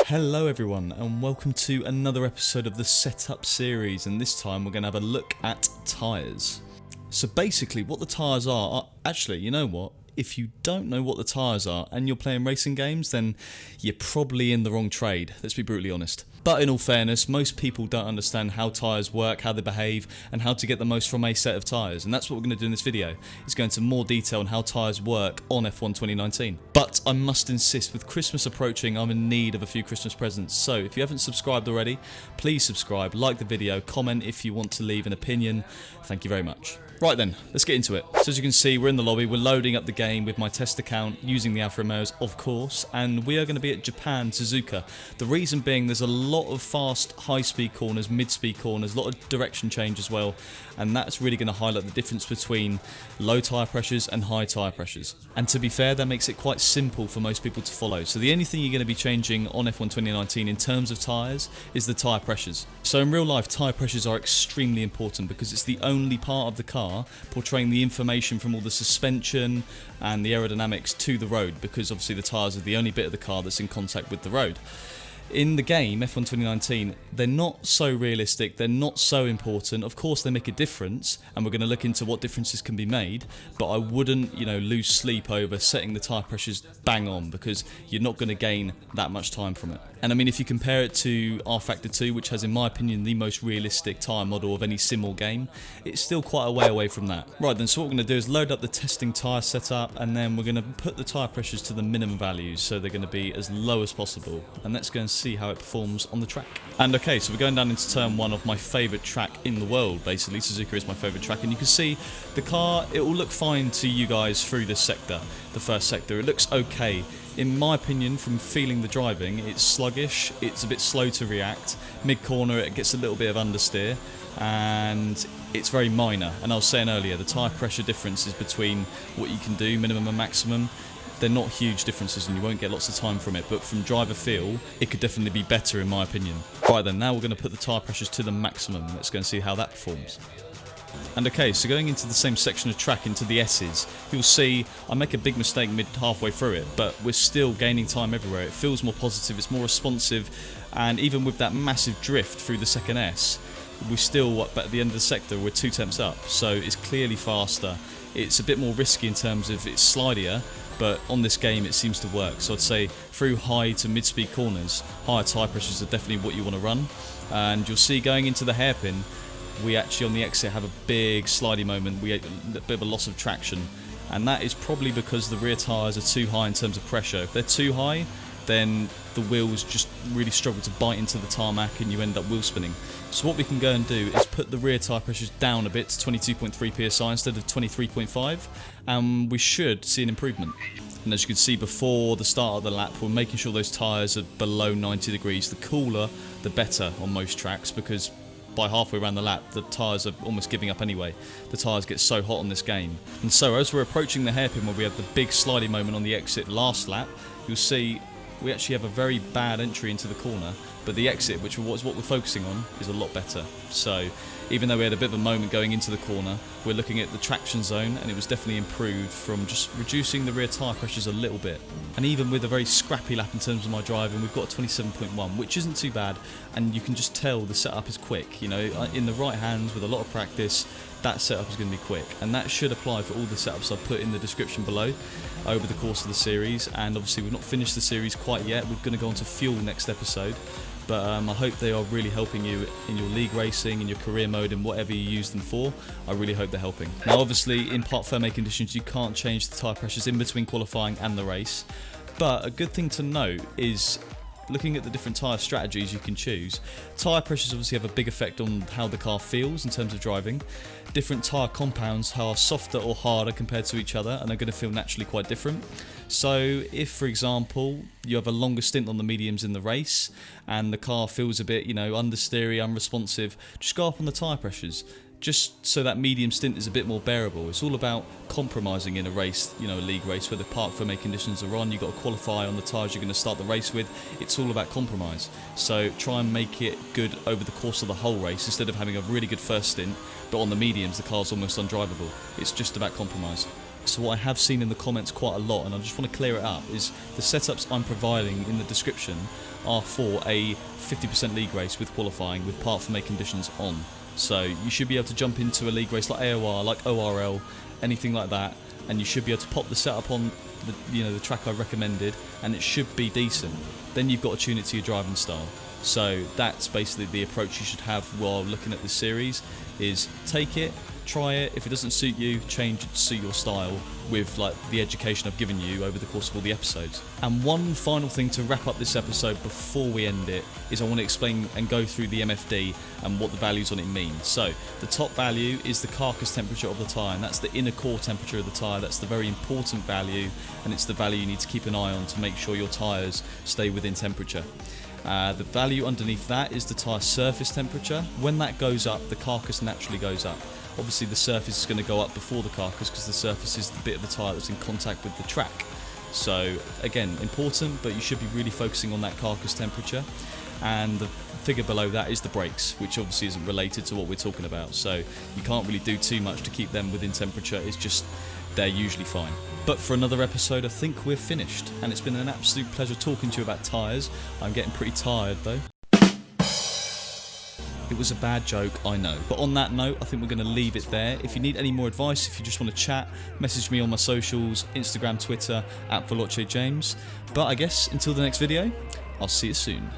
Hello everyone and welcome to another episode of the Setup series, and this time we're going to have a look at tyres. So basically what the tyres are actually, you know what? If you don't know what the tyres are and you're playing racing games, then you're probably in the wrong trade, let's be brutally honest. But in all fairness, most people don't understand how tyres work, how they behave, and how to get the most from a set of tyres. And that's what we're going to do in this video, is go into more detail on how tyres work on F1 2019. But I must insist, with Christmas approaching, I'm in need of a few Christmas presents. So if you haven't subscribed already, please subscribe, like the video, comment if you want to leave an opinion. Thank you very much. Right then, let's get into it. So as you can see, we're in the lobby, we're loading up the game with my test account using the Alfa Romeos, of course, and we are going to be at Japan, Suzuka. The reason being, there's a lot of fast high-speed corners, mid-speed corners, a lot of direction change as well, and that's really going to highlight the difference between low tyre pressures and high tyre pressures. And to be fair, that makes it quite simple for most people to follow. So the only thing you're going to be changing on F1 2019 in terms of tyres is the tyre pressures. So in real life, tyre pressures are extremely important because it's the only part of the car portraying the information from all the suspension and the aerodynamics to the road, because obviously the tyres are the only bit of the car that's in contact with the road. In the game, F1 2019, they're not so realistic, they're not so important. Of course they make a difference, and we're going to look into what differences can be made, but I wouldn't, lose sleep over setting the tyre pressures bang on, because you're not going to gain that much time from it. And I mean, if you compare it to R Factor 2, which has, in my opinion, the most realistic tyre model of any sim or game, it's still quite a way away from that. Right then, so what we're going to do is load up the testing tyre setup, and then we're going to put the tyre pressures to the minimum values, so they're going to be as low as possible. And let's go and see how it performs on the track. And okay, so we're going down into turn 1 of my favourite track in the world, basically. Suzuka is my favourite track, and you can see the car, it will look fine to you guys through this sector, the first sector. It looks okay. In my opinion, from feeling the driving, it's sluggish, it's a bit slow to react. Mid-corner, it gets a little bit of understeer, and it's very minor. And I was saying earlier, the tyre pressure differences between what you can do, minimum and maximum, they're not huge differences and you won't get lots of time from it, but from driver feel, it could definitely be better in my opinion. Right then, now we're going to put the tyre pressures to the maximum. Let's go and see how that performs. And okay, so going into the same section of track, into the S's, you'll see I make a big mistake halfway through it, but we're still gaining time everywhere. It feels more positive, it's more responsive, and even with that massive drift through the second S, we still, at the end of the sector, we're 2 tenths up, so it's clearly faster. It's a bit more risky in terms of it's slidier, but on this game it seems to work. So I'd say through high to mid-speed corners, higher tyre pressures are definitely what you want to run. And you'll see going into the hairpin, we actually on the exit have a big slidey moment, we had a bit of a loss of traction, and that is probably because the rear tyres are too high in terms of pressure. If they're too high, then the wheels just really struggle to bite into the tarmac and you end up wheel spinning. So what we can go and do is put the rear tyre pressures down a bit to 22.3 psi instead of 23.5, and we should see an improvement. And as you can see, before the start of the lap, we're making sure those tyres are below 90 degrees. The cooler, the better on most tracks, because by halfway around the lap, the tyres are almost giving up anyway. The tyres get so hot on this game. And so as we're approaching the hairpin where we had the big slidey moment on the exit last lap, you'll see we actually have a very bad entry into the corner, but the exit, which is what we're focusing on, is a lot better. So even though we had a bit of a moment going into the corner, we're looking at the traction zone, and it was definitely improved from just reducing the rear tyre pressures a little bit. And even with a very scrappy lap in terms of my driving, we've got a 27.1, which isn't too bad, and you can just tell the setup is quick. In the right hands with a lot of practice, that setup is going to be quick, and that should apply for all the setups I've put in the description below over the course of the series. And obviously we've not finished the series quite yet, we're going to go on to fuel next episode, but I hope they are really helping you in your league racing, in your career mode, and whatever you use them for. I really hope they're helping. Now obviously in part ferme conditions you can't change the tyre pressures in between qualifying and the race, but a good thing to note is looking at the different tyre strategies you can choose. Tyre pressures obviously have a big effect on how the car feels in terms of driving. Different tyre compounds are softer or harder compared to each other, and they're going to feel naturally quite different. So if, for example, you have a longer stint on the mediums in the race and the car feels a bit, understeery, unresponsive, just go up on the tyre pressures, just so that medium stint is a bit more bearable. It's all about compromising in a race, a league race where the parc ferme conditions are on. You've got to qualify on the tyres you're going to start the race with. It's all about compromise. So try and make it good over the course of the whole race instead of having a really good first stint, but on the mediums the car's almost undrivable. It's just about compromise. So what I have seen in the comments quite a lot, and I just want to clear it up, is the setups I'm providing in the description are for a 50% league race with qualifying with part for May conditions on. So you should be able to jump into a league race like AOR, like ORL, anything like that, and you should be able to pop the setup on the track I recommended, and it should be decent. Then you've got to tune it to your driving style. So that's basically the approach you should have while looking at this series, is take it, try it. If it doesn't suit you, change it to suit your style with like the education I've given you over the course of all the episodes. And one final thing to wrap up this episode before we end it is I want to explain and go through the MFD and what the values on it mean. So the top value is the carcass temperature of the tyre, and that's the inner core temperature of the tyre. That's the very important value, and it's the value you need to keep an eye on to make sure your tyres stay within temperature. The value underneath that is the tyre surface temperature. When that goes up, the carcass naturally goes up. Obviously the surface is going to go up before the carcass because the surface is the bit of the tyre that's in contact with the track. So again, important, but you should be really focusing on that carcass temperature. And the figure below that is the brakes, which obviously isn't related to what we're talking about. So you can't really do too much to keep them within temperature. It's just they're usually fine. But for another episode, I think we're finished, and it's been an absolute pleasure talking to you about tyres. I'm getting pretty tired though. It was a bad joke, I know. But on that note, I think we're going to leave it there. If you need any more advice, if you just want to chat, message me on my socials, Instagram, Twitter, @VeloceJames. But I guess until the next video, I'll see you soon.